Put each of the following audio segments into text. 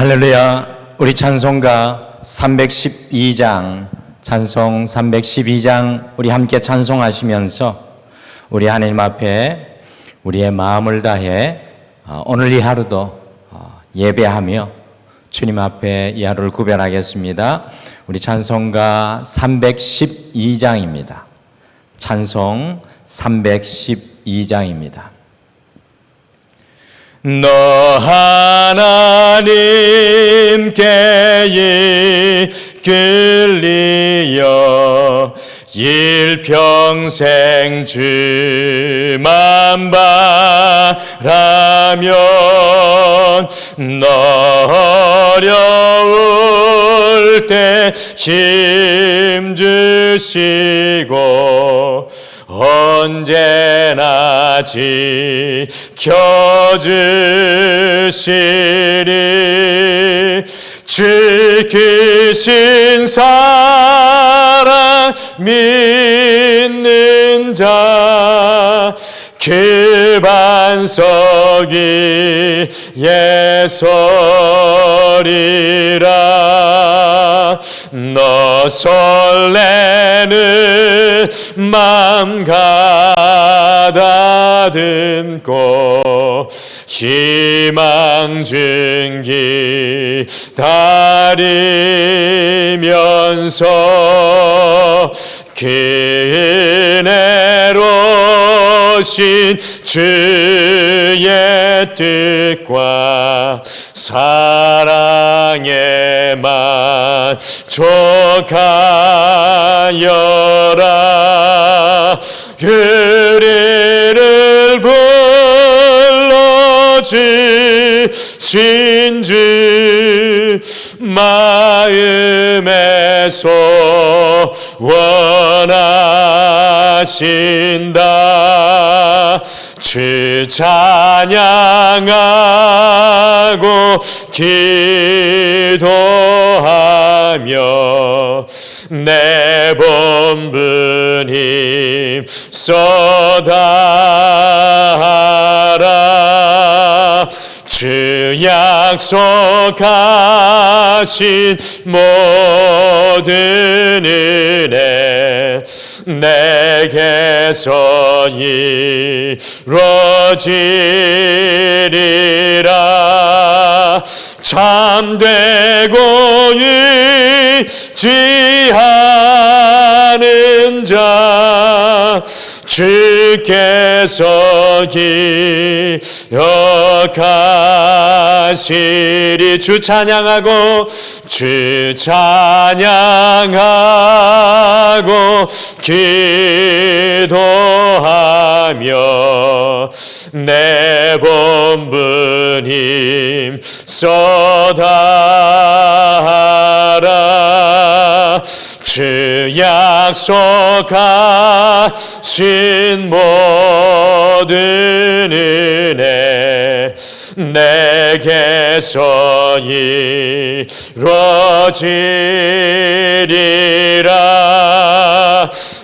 할렐루야. 우리 찬송가 312장, 찬송 312장 우리 함께 찬송하시면서 우리 하나님 앞에 우리의 마음을 다해 오늘 이 하루도 예배하며 주님 앞에 이 하루를 구별하겠습니다. 우리 찬송가 312장입니다. 찬송 312장입니다. 너 하나님께 이끌리어 일평생 주만 바라면 너 어려울 때 힘 주시고 언제나 지켜주시리. 지키신 사랑 믿는 자 그 반석이 예설이라. 너 설레는 맘 가다듬고 희망 증기 다리면서 그 은혜로 신 주의 뜻과 사랑에 만족하여라. 우리를 불러주신 주 마음에서 원하신다. 주 찬양하고 기도하며 내 본분 힘써다하라. 주 약속하신 모든 은혜 내게서 이루어지리라. 참되고 의지하는 자 주께서 기억하시리. 주 찬양하고 주 찬양하고 기도하며 내 본분 힘써다하라. 주 약속하신 모든 은혜 내게서 이루어지리라.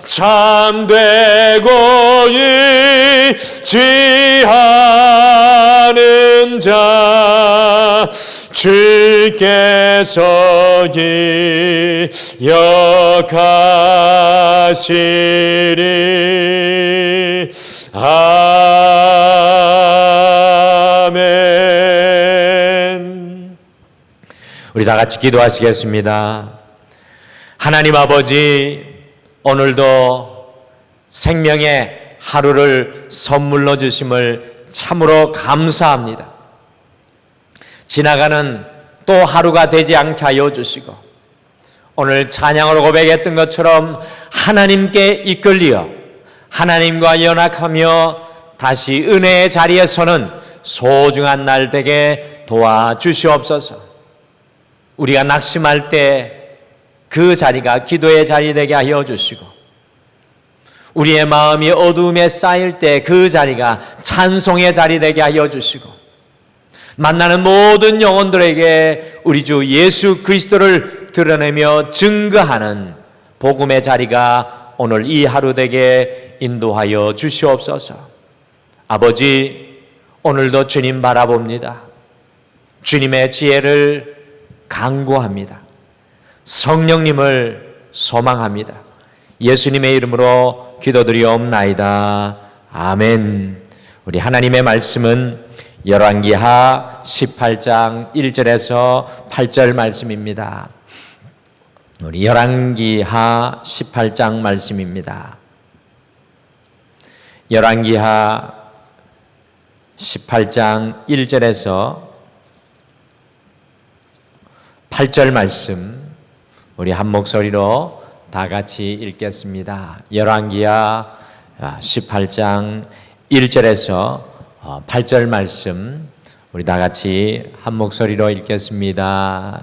참되고 의지하는 자 주께서 기억하시리. 아멘. 우리 다 같이 기도하시겠습니다. 하나님 아버지, 오늘도 생명의 하루를 선물로 주심을 참으로 감사합니다. 지나가는 또 하루가 되지 않게 하여 주시고 오늘 찬양으로 고백했던 것처럼 하나님께 이끌리어 하나님과 연합하며 다시 은혜의 자리에 서는 소중한 날 되게 도와주시옵소서. 우리가 낙심할 때 그 자리가 기도의 자리 되게 하여 주시고 우리의 마음이 어두움에 쌓일 때 그 자리가 찬송의 자리 되게 하여 주시고 만나는 모든 영혼들에게 우리 주 예수 그리스도를 드러내며 증거하는 복음의 자리가 오늘 이 하루 되게 인도하여 주시옵소서. 아버지, 오늘도 주님 바라봅니다. 주님의 지혜를 간구합니다. 성령님을 소망합니다. 예수님의 이름으로 기도드리옵나이다. 아멘. 우리 하나님의 말씀은 열왕기하 18장 1절에서 8절 말씀입니다. 우리 열왕기하 18장 말씀입니다. 열왕기하 18장 1절에서 8절 말씀 우리 한 목소리로 다 같이 읽겠습니다. 열왕기하 18장 1절에서 8절 말씀 우리 다 같이 한 목소리로 읽겠습니다.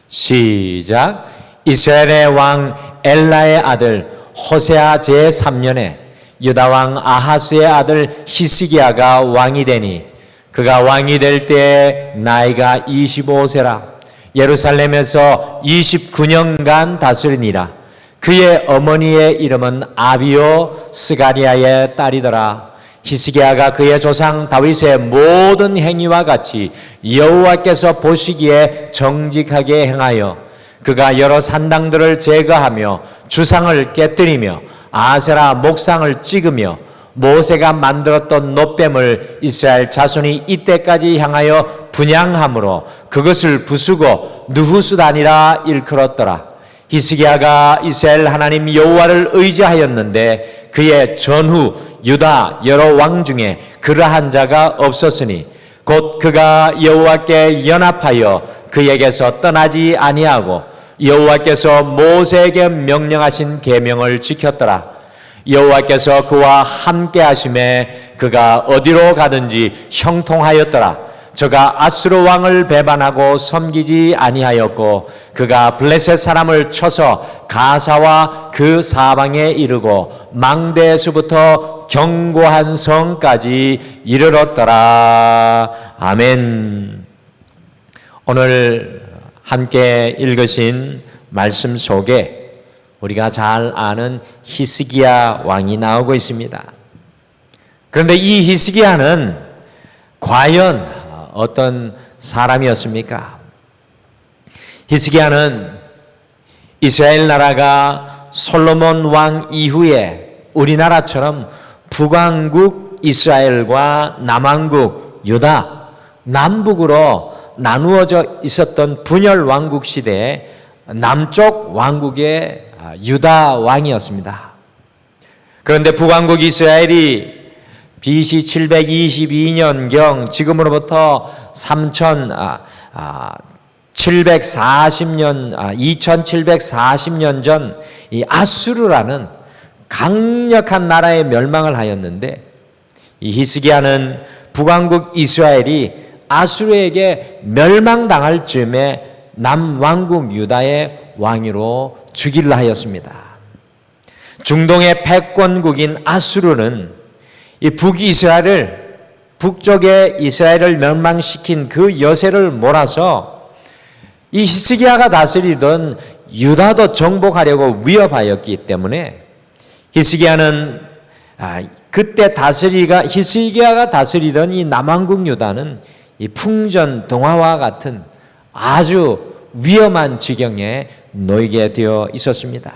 시작. 이스라엘의 왕 엘라의 아들 호세아 제3년에 유다 왕 아하스의 아들 히스기야가 왕이 되니 그가 왕이 될 때 나이가 25세라. 예루살렘에서 29년간 다스리니라. 그의 어머니의 이름은 아비오 스가리아의 딸이더라. 히스기야가 그의 조상 다윗의 모든 행위와 같이 여호와께서 보시기에 정직하게 행하여 그가 여러 산당들을 제거하며 주상을 깨뜨리며 아세라 목상을 찍으며 모세가 만들었던 놋뱀을 이스라엘 자손이 이때까지 향하여 분향함으로 그것을 부수고 느후스단이라 일컬었더라. 히스기야가 이스라엘 하나님 여호와를 의지하였는데 그의 전후 유다 여러 왕 중에 그러한 자가 없었으니 곧 그가 여호와께 연합하여 그에게서 떠나지 아니하고 여호와께서 모세에게 명령하신 계명을 지켰더라. 여호와께서 그와 함께 하심에 그가 어디로 가든지 형통하였더라. 저가 아수르 왕을 배반하고 섬기지 아니하였고 그가 블레셋 사람을 쳐서 가사와 그 사방에 이르고 망대에서부터 견고한 성까지 이르렀더라. 아멘. 오늘 함께 읽으신 말씀 속에 우리가 잘 아는 히스기야 왕이 나오고 있습니다. 그런데 이 히스기야는 과연 어떤 사람이었습니까? 히스기야는 이스라엘 나라가 솔로몬 왕 이후에 우리나라처럼 북왕국 이스라엘과 남왕국 유다, 남북으로 나누어져 있었던 분열 왕국 시대에 남쪽 왕국의 유다 왕이었습니다. 그런데 북왕국 이스라엘이 BC 722년경 지금으로부터 2740년 전 이 아수르라는 강력한 나라의 멸망을 하였는데 이 히스기야는 북왕국 이스라엘이 아수르에게 멸망당할 즈음에 남왕국 유다의 왕위로 즉위를 하였습니다. 중동의 패권국인 아수르는 이 북이스라엘을 북쪽의 이스라엘을 멸망시킨 그 여세를 몰아서 이 히스기야가 다스리던 유다도 정복하려고 위협하였기 때문에 히스기야는 그때 히스기야가 다스리던 이 남왕국 유다는 이 풍전 동화와 같은 아주 위험한 지경에 놓이게 되어 있었습니다.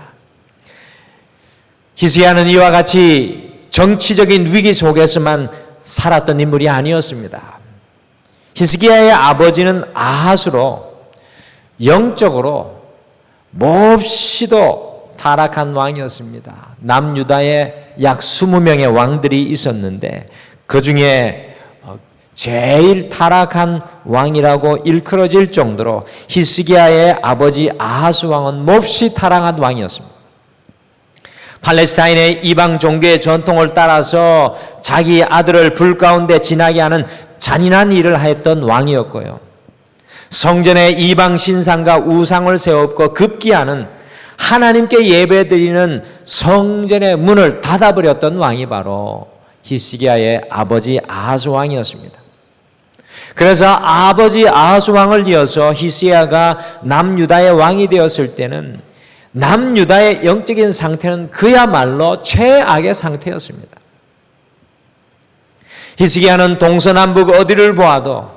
히스기야는 이와 같이 정치적인 위기 속에서만 살았던 인물이 아니었습니다. 히스기야의 아버지는 아하스로 영적으로 몹시도 타락한 왕이었습니다. 남유다에 약 20명의 왕들이 있었는데 그 중에 제일 타락한 왕이라고 일컬어질 정도로 히스기야의 아버지 아하스 왕은 몹시 타락한 왕이었습니다. 팔레스타인의 이방 종교의 전통을 따라서 자기 아들을 불 가운데 지나게 하는 잔인한 일을 하였던 왕이었고요. 성전에 이방 신상과 우상을 세웠고 급기야는 하나님께 예배드리는 성전의 문을 닫아버렸던 왕이 바로 히스기야의 아버지 아하스 왕이었습니다. 그래서 아버지 아하스 왕을 이어서 히스기야가 남유다의 왕이 되었을 때는 남유다의 영적인 상태는 그야말로 최악의 상태였습니다. 히스기야는 동서남북 어디를 보아도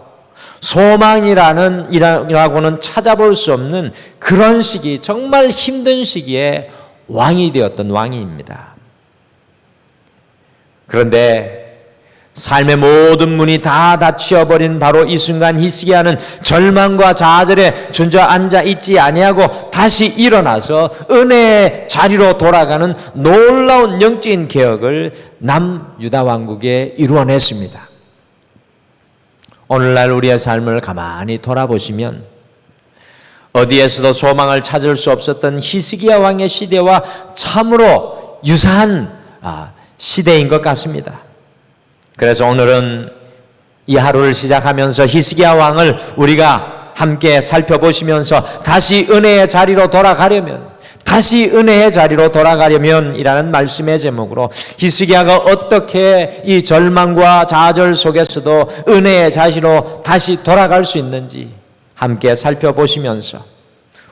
소망이라고는 찾아볼 수 없는 그런 시기, 정말 힘든 시기에 왕이 되었던 왕입니다. 그런데 삶의 모든 문이 다 닫혀버린 바로 이 순간 히스기야는 절망과 좌절에 주저앉아 있지 아니하고 다시 일어나서 은혜의 자리로 돌아가는 놀라운 영적인 개혁을 남유다 왕국에 이루어냈습니다. 오늘날 우리의 삶을 가만히 돌아보시면 어디에서도 소망을 찾을 수 없었던 히스기야 왕의 시대와 참으로 유사한 시대인 것 같습니다. 그래서 오늘은 이 하루를 시작하면서 히스기야 왕을 우리가 함께 살펴보시면서 다시 은혜의 자리로 돌아가려면 이라는 말씀의 제목으로 히스기야가 어떻게 이 절망과 좌절 속에서도 은혜의 자리로 다시 돌아갈 수 있는지 함께 살펴보시면서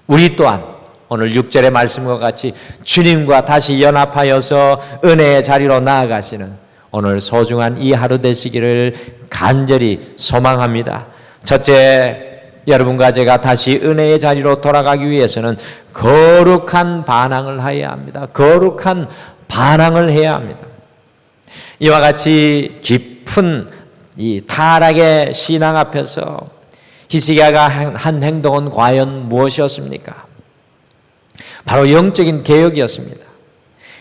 우리 또한 오늘 6절의 말씀과 같이 주님과 다시 연합하여서 은혜의 자리로 나아가시는 오늘 소중한 이 하루 되시기를 간절히 소망합니다. 첫째, 여러분과 제가 다시 은혜의 자리로 돌아가기 위해서는 거룩한 반항을 해야 합니다. 거룩한 반항을 해야 합니다. 이와 같이 깊은 이 타락의 신앙 앞에서 히스기야가 한 행동은 과연 무엇이었습니까? 바로 영적인 개혁이었습니다.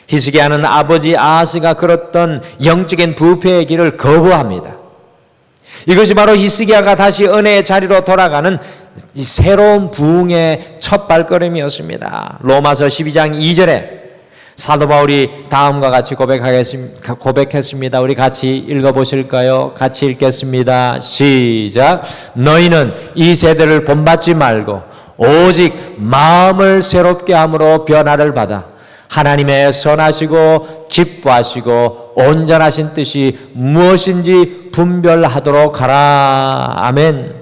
히스기야는 아버지 아하스가 걸었던 영적인 부패의 길을 거부합니다. 이것이 바로 히스기야가 다시 은혜의 자리로 돌아가는 새로운 부흥의 첫 발걸음이었습니다. 로마서 12장 2절에 사도 바울이 다음과 같이 고백했습니다. 우리 같이 읽어보실까요? 같이 읽겠습니다. 시작. 너희는 이 세대를 본받지 말고 오직 마음을 새롭게 함으로 변화를 받아 하나님의 선하시고 기뻐하시고 온전하신 뜻이 무엇인지 분별하도록 하라. 아멘.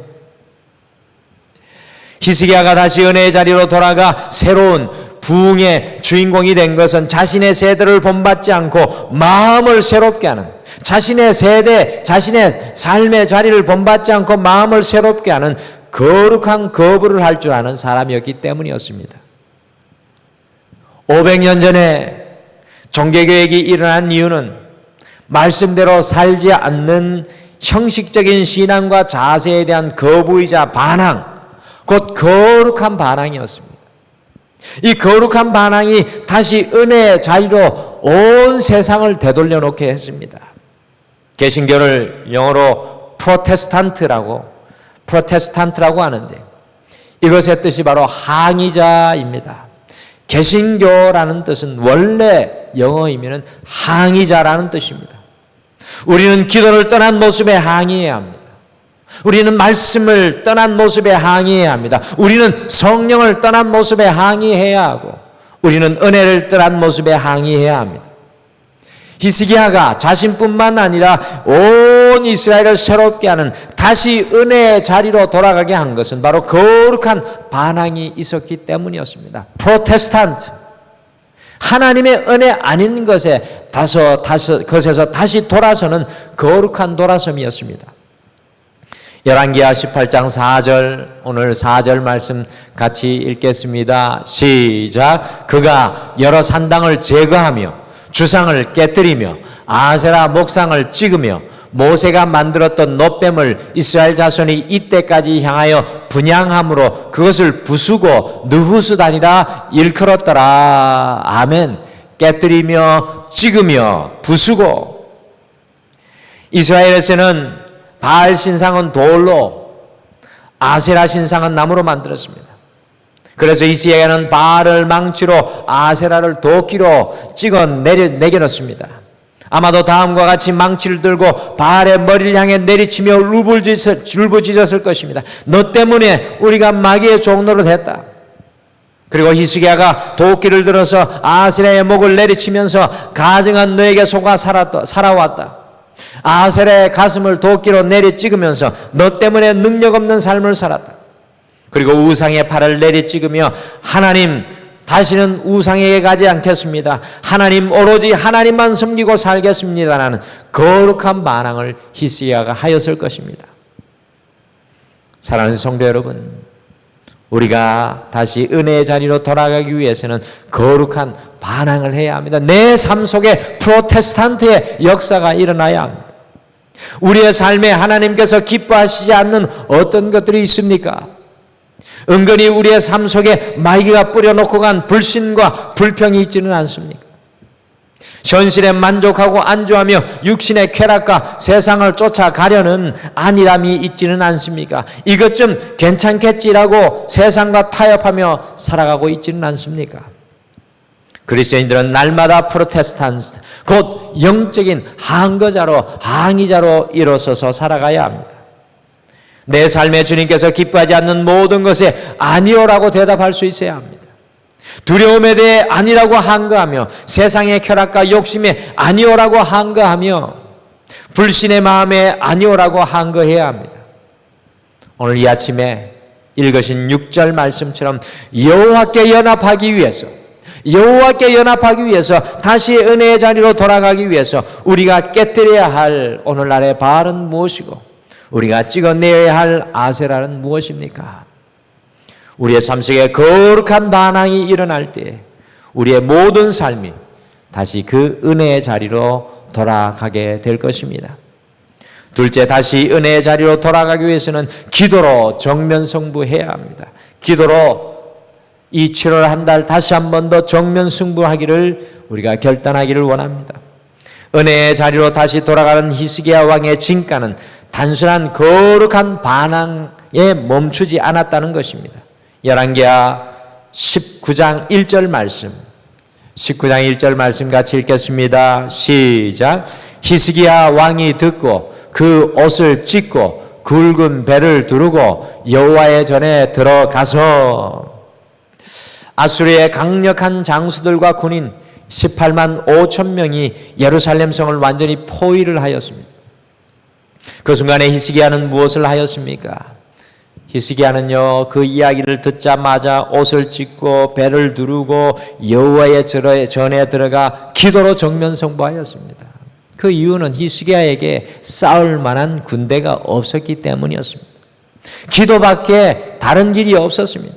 히스기야가 다시 은혜의 자리로 돌아가 새로운 부흥의 주인공이 된 것은 자신의 세대를 본받지 않고 마음을 새롭게 하는, 자신의 세대, 자신의 삶의 자리를 본받지 않고 마음을 새롭게 하는 거룩한 거부를 할 줄 아는 사람이었기 때문이었습니다. 500년 전에 종교개혁이 일어난 이유는 말씀대로 살지 않는 형식적인 신앙과 자세에 대한 거부이자 반항, 곧 거룩한 반항이었습니다. 이 거룩한 반항이 다시 은혜의 자리로 온 세상을 되돌려 놓게 했습니다. 개신교를 영어로 프로테스탄트라고 하는데 이것의 뜻이 바로 항의자입니다. 개신교라는 뜻은 원래 영어 의미는 항의자라는 뜻입니다. 우리는 기도를 떠난 모습에 항의해야 합니다. 우리는 말씀을 떠난 모습에 항의해야 합니다. 우리는 성령을 떠난 모습에 항의해야 하고 우리는 은혜를 떠난 모습에 항의해야 합니다. 히스기야가 자신뿐만 아니라 온 이스라엘을 새롭게 하는 다시 은혜의 자리로 돌아가게 한 것은 바로 거룩한 반항이 있었기 때문이었습니다. 프로테스탄트, 하나님의 은혜 아닌 것에서 다시 돌아서는 거룩한 돌아섬이었습니다. 열왕기하 18장 4절, 오늘 4절 말씀 같이 읽겠습니다. 시작. 그가 여러 산당을 제거하며 주상을 깨뜨리며 아세라 목상을 찍으며 모세가 만들었던 놋뱀을 이스라엘 자손이 이때까지 향하여 분향함으로 그것을 부수고 느후수단이라 일컬었더라. 아멘. 깨뜨리며 찍으며 부수고. 이스라엘에서는 바알 신상은 돌로, 아세라 신상은 나무로 만들었습니다. 그래서 히스기야는 바알을 망치로, 아세라를 도끼로 찍어 내겨놓습니다. 아마도 다음과 같이 망치를 들고 바알의 머리를 향해 내리치며 울부짖었을 것입니다. 너 때문에 우리가 마귀의 종노릇 했다. 그리고 히스기야가 도끼를 들어서 아세라의 목을 내리치면서 가증한 너에게 속아 살아왔다. 아세라의 가슴을 도끼로 내리 찍으면서 너 때문에 능력 없는 삶을 살았다. 그리고 우상의 팔을 내리 찍으며 하나님, 다시는 우상에게 가지 않겠습니다. 하나님, 오로지 하나님만 섬기고 살겠습니다라는 거룩한 반항을 히스기야가 하였을 것입니다. 사랑하는 성도 여러분, 우리가 다시 은혜의 자리로 돌아가기 위해서는 거룩한 반항을 해야 합니다. 내 삶 속에 프로테스탄트의 역사가 일어나야 합니다. 우리의 삶에 하나님께서 기뻐하시지 않는 어떤 것들이 있습니까? 은근히 우리의 삶 속에 마귀가 뿌려놓고 간 불신과 불평이 있지는 않습니까? 현실에 만족하고 안주하며 육신의 쾌락과 세상을 쫓아가려는 안일함이 있지는 않습니까? 이것 좀 괜찮겠지라고 세상과 타협하며 살아가고 있지는 않습니까? 그리스도인들은 날마다 프로테스탄트, 곧 영적인 항의자로 일어서서 살아가야 합니다. 내 삶에 주님께서 기뻐하지 않는 모든 것에 아니오라고 대답할 수 있어야 합니다. 두려움에 대해 아니라고 항거하며 세상의 쾌락과 욕심에 아니오라고 항거하며 불신의 마음에 아니오라고 항거해야 합니다. 오늘 이 아침에 읽으신 6절 말씀처럼 여호와께 연합하기 위해서 다시 은혜의 자리로 돌아가기 위해서 우리가 깨뜨려야 할 오늘날의 바알은 무엇이고 우리가 찍어내야 할 아세라는 무엇입니까? 우리의 삶 속에 거룩한 반항이 일어날 때 우리의 모든 삶이 다시 그 은혜의 자리로 돌아가게 될 것입니다. 둘째, 다시 은혜의 자리로 돌아가기 위해서는 기도로 정면승부해야 합니다. 기도로 이 7월 한 달 다시 한 번 더 정면승부하기를 우리가 결단하기를 원합니다. 은혜의 자리로 다시 돌아가는 히스기야 왕의 진가는 단순한 거룩한 반항에 멈추지 않았다는 것입니다. 열왕기하 19장 1절 말씀, 19장 1절 말씀 같이 읽겠습니다. 시작. 히스기야 왕이 듣고 그 옷을 찢고 굵은 배를 두르고 여호와의 전에 들어가서 아수르의 강력한 장수들과 군인 18만 5천 명이 예루살렘 성을 완전히 포위를 하였습니다. 그 순간에 히스기야는 무엇을 하였습니까? 히스기야는요, 그 이야기를 듣자마자 옷을 찢고 배를 두르고 여호와의 전에 들어가 기도로 정면승부하였습니다. 그 이유는 히스기야에게 싸울 만한 군대가 없었기 때문이었습니다. 기도밖에 다른 길이 없었습니다.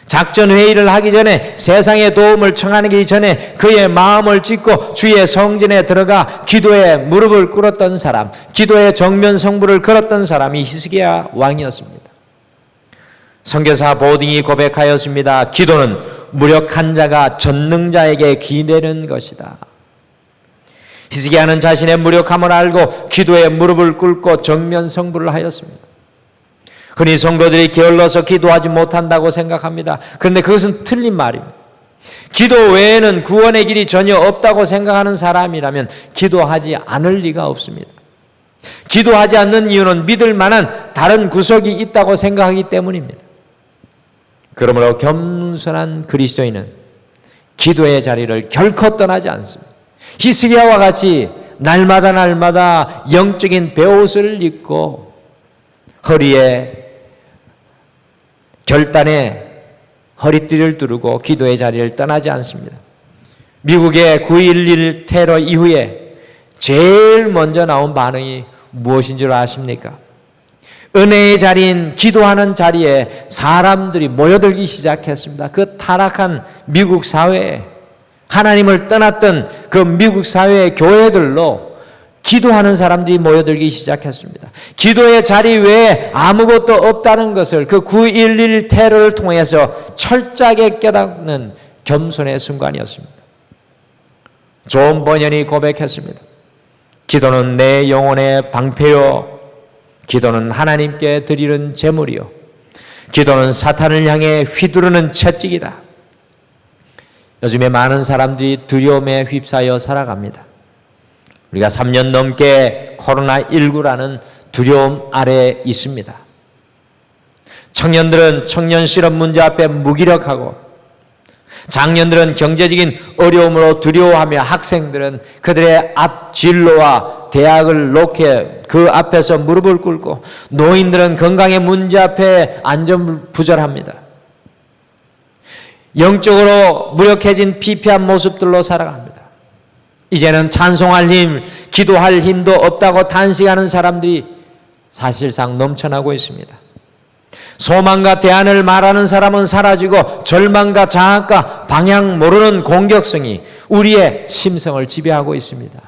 작전 회의를 하기 전에, 세상의 도움을 청하기 전에 그의 마음을 찢고 주의 성전에 들어가 기도에 무릎을 꿇었던 사람, 기도의 정면 승부를 걸었던 사람이 히스기야 왕이었습니다. 선교사 보딩이 고백하였습니다. 기도는 무력한 자가 전능자에게 기대는 것이다. 히스기야는 자신의 무력함을 알고 기도에 무릎을 꿇고 정면 승부를 하였습니다. 흔히 성도들이 게을러서 기도하지 못한다고 생각합니다. 그런데 그것은 틀린 말입니다. 기도 외에는 구원의 길이 전혀 없다고 생각하는 사람이라면 기도하지 않을 리가 없습니다. 기도하지 않는 이유는 믿을 만한 다른 구석이 있다고 생각하기 때문입니다. 그러므로 겸손한 그리스도인은 기도의 자리를 결코 떠나지 않습니다. 히스기야와 같이 날마다 영적인 베옷을 입고 허리에 결단에 허리띠를 두르고 기도의 자리를 떠나지 않습니다. 미국의 9.11 테러 이후에 제일 먼저 나온 반응이 무엇인 줄 아십니까? 은혜의 자리인 기도하는 자리에 사람들이 모여들기 시작했습니다. 그 타락한 미국 사회에, 하나님을 떠났던 그 미국 사회의 교회들로 기도하는 사람들이 모여들기 시작했습니다. 기도의 자리 외에 아무것도 없다는 것을 그 9.11 테러를 통해서 철저하게 깨닫는 겸손의 순간이었습니다. 존 버년이 고백했습니다. 기도는 내 영혼의 방패요, 기도는 하나님께 드리는 제물이요, 기도는 사탄을 향해 휘두르는 채찍이다. 요즘에 많은 사람들이 두려움에 휩싸여 살아갑니다. 우리가 3년 넘게 코로나19라는 두려움 아래에 있습니다. 청년들은 청년 실업 문제 앞에 무기력하고, 장년들은 경제적인 어려움으로 두려워하며, 학생들은 그들의 앞 진로와 대학을 놓게 그 앞에서 무릎을 꿇고, 노인들은 건강의 문제 앞에 안전부절합니다. 영적으로 무력해진 피폐한 모습들로 살아갑니다. 이제는 찬송할 힘, 기도할 힘도 없다고 탄식하는 사람들이 사실상 넘쳐나고 있습니다. 소망과 대안을 말하는 사람은 사라지고 절망과 장악과 방향 모르는 공격성이 우리의 심성을 지배하고 있습니다.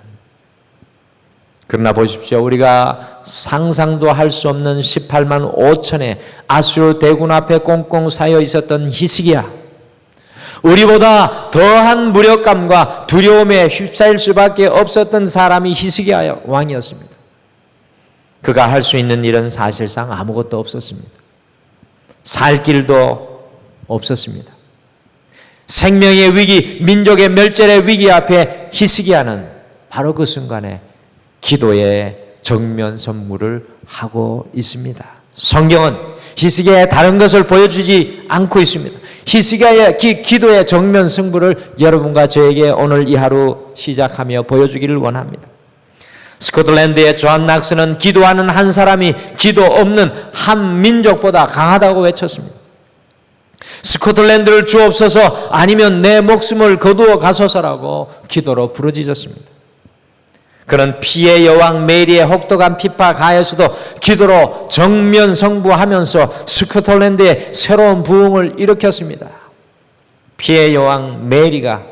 그러나 보십시오. 우리가 상상도 할 수 없는 18만 5천의 아수르 대군 앞에 꽁꽁 쌓여 있었던 히스기야, 우리보다 더한 무력감과 두려움에 휩싸일 수밖에 없었던 사람이 히스기야 왕이었습니다. 그가 할 수 있는 일은 사실상 아무것도 없었습니다. 살 길도 없었습니다. 생명의 위기, 민족의 멸절의 위기 앞에 히스기야는 바로 그 순간에 기도의 정면 선물을 하고 있습니다. 성경은 히스기야의 다른 것을 보여주지 않고 있습니다. 히스기야의 기도의 정면 승부를 여러분과 저에게 오늘 이 하루 시작하며 보여주기를 원합니다. 스코틀랜드의 존 낙스는 기도하는 한 사람이 기도 없는 한 민족보다 강하다고 외쳤습니다. 스코틀랜드를 주옵소서, 아니면 내 목숨을 거두어 가소서라고 기도로 부르짖었습니다. 그는 피의 여왕 메리의 혹독한 핍박 하에서도 기도로 정면 승부하면서 스코틀랜드의 새로운 부흥을 일으켰습니다. 피의 여왕 메리가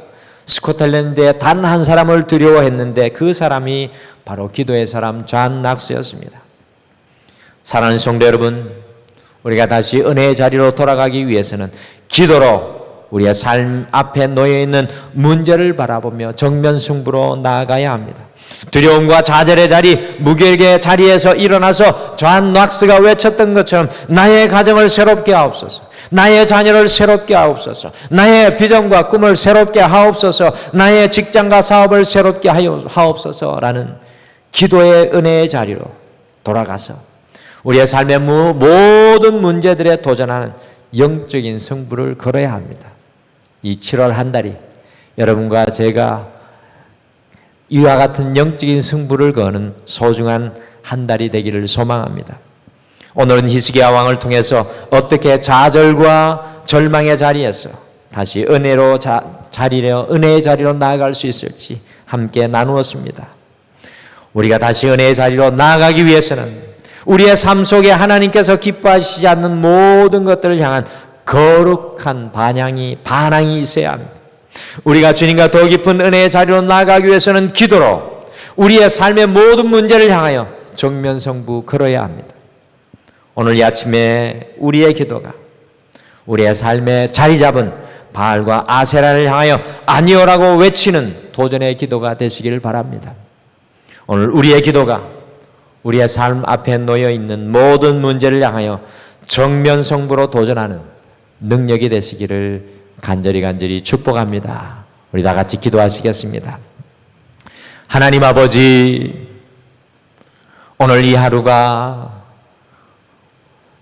스코틀랜드에 단 한 사람을 두려워했는데 그 사람이 바로 기도의 사람 존 낙스였습니다. 사랑하는 성도 여러분, 우리가 다시 은혜의 자리로 돌아가기 위해서는 기도로 우리의 삶 앞에 놓여있는 문제를 바라보며 정면 승부로 나아가야 합니다. 두려움과 좌절의 자리, 무결의 자리에서 일어나서 존 낙스가 외쳤던 것처럼 나의 가정을 새롭게 하옵소서, 나의 자녀를 새롭게 하옵소서, 나의 비전과 꿈을 새롭게 하옵소서, 나의 직장과 사업을 새롭게 하옵소서라는 기도의 은혜의 자리로 돌아가서 우리의 삶의 모든 문제들에 도전하는 영적인 승부를 걸어야 합니다. 이 7월 한 달이 여러분과 제가 이와 같은 영적인 승부를 거는 소중한 한 달이 되기를 소망합니다. 오늘은 히스기야 왕을 통해서 어떻게 좌절과 절망의 자리에서 다시 은혜의 자리로 나아갈 수 있을지 함께 나누었습니다. 우리가 다시 은혜의 자리로 나아가기 위해서는 우리의 삶 속에 하나님께서 기뻐하시지 않는 모든 것들을 향한 거룩한 반항이 있어야 합니다. 우리가 주님과 더 깊은 은혜의 자리로 나아가기 위해서는 기도로 우리의 삶의 모든 문제를 향하여 정면 승부 걸어야 합니다. 오늘 이 아침에 우리의 기도가 우리의 삶에 자리 잡은 바알과 아세라를 향하여 아니오라고 외치는 도전의 기도가 되시기를 바랍니다. 오늘 우리의 기도가 우리의 삶 앞에 놓여 있는 모든 문제를 향하여 정면 승부로 도전하는 능력이 되시기를 간절히 축복합니다. 우리 다 같이 기도하시겠습니다. 하나님 아버지, 오늘 이 하루가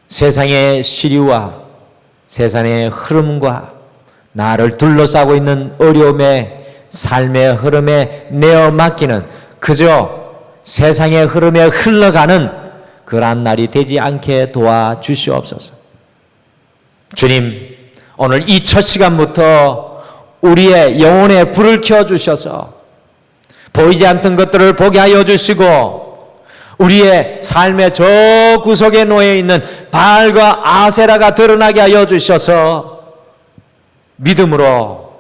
세상의 시류와 세상의 흐름과 나를 둘러싸고 있는 어려움의 삶의 흐름에 내어 맡기는 그저 세상의 흐름에 흘러가는 그러한 날이 되지 않게 도와주시옵소서. 주님, 오늘 이 첫 시간부터 우리의 영혼에 불을 켜주셔서 보이지 않던 것들을 보게 하여 주시고 우리의 삶의 저 구석에 놓여있는 바알과 아세라가 드러나게 하여 주셔서 믿음으로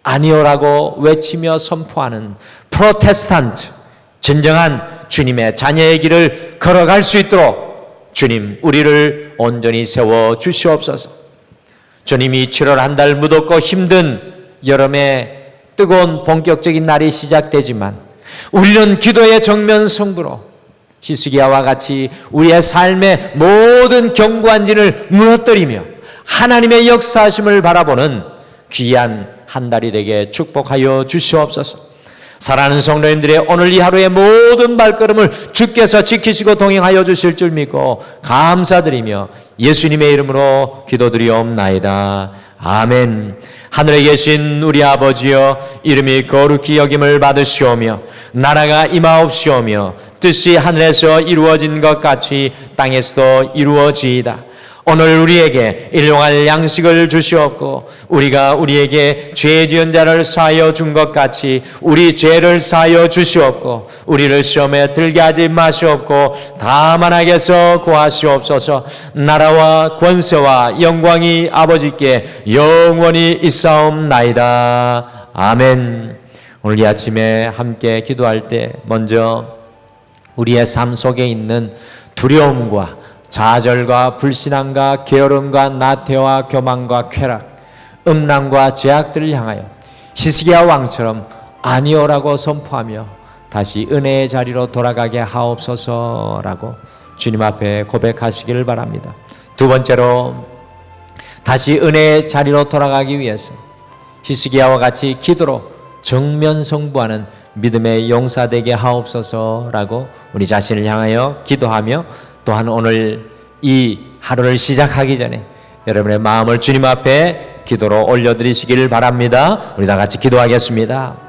아니오라고 외치며 선포하는 프로테스탄트, 진정한 주님의 자녀의 길을 걸어갈 수 있도록 주님, 우리를 온전히 세워 주시옵소서. 주님이 7월 한 달 무덥고 힘든 여름의 뜨거운 본격적인 날이 시작되지만 우리는 기도의 정면 승부로 히스기야와 같이 우리의 삶의 모든 견고한 진을 무너뜨리며 하나님의 역사하심을 바라보는 귀한 한 달이 되게 축복하여 주시옵소서. 사랑하는 성도님들의 오늘 이 하루의 모든 발걸음을 주께서 지키시고 동행하여 주실 줄 믿고 감사드리며 예수님의 이름으로 기도드리옵나이다. 아멘. 하늘에 계신 우리 아버지여, 이름이 거룩히 여김을 받으시오며 나라가 임하옵시오며 뜻이 하늘에서 이루어진 것 같이 땅에서도 이루어지이다. 오늘 우리에게 일용할 양식을 주시옵고 우리가 우리에게 죄 지은 자를 사하여 준 것 같이 우리 죄를 사하여 주시옵고 우리를 시험에 들게 하지 마시옵고 다만 악에서 구하시옵소서. 나라와 권세와 영광이 아버지께 영원히 있사옵나이다. 아멘. 오늘 이 아침에 함께 기도할 때 먼저 우리의 삶 속에 있는 두려움과 좌절과 불신앙과 게으름과 나태와 교만과 쾌락, 음란과 죄악들을 향하여 히스기야 왕처럼 아니오라고 선포하며 다시 은혜의 자리로 돌아가게 하옵소서라고 주님 앞에 고백하시기를 바랍니다. 두 번째로 다시 은혜의 자리로 돌아가기 위해서 히스기야와 같이 기도로 정면 승부하는 믿음의 용사 되게 하옵소서라고 우리 자신을 향하여 기도하며 또한 오늘 이 하루를 시작하기 전에 여러분의 마음을 주님 앞에 기도로 올려드리시기를 바랍니다. 우리 다 같이 기도하겠습니다.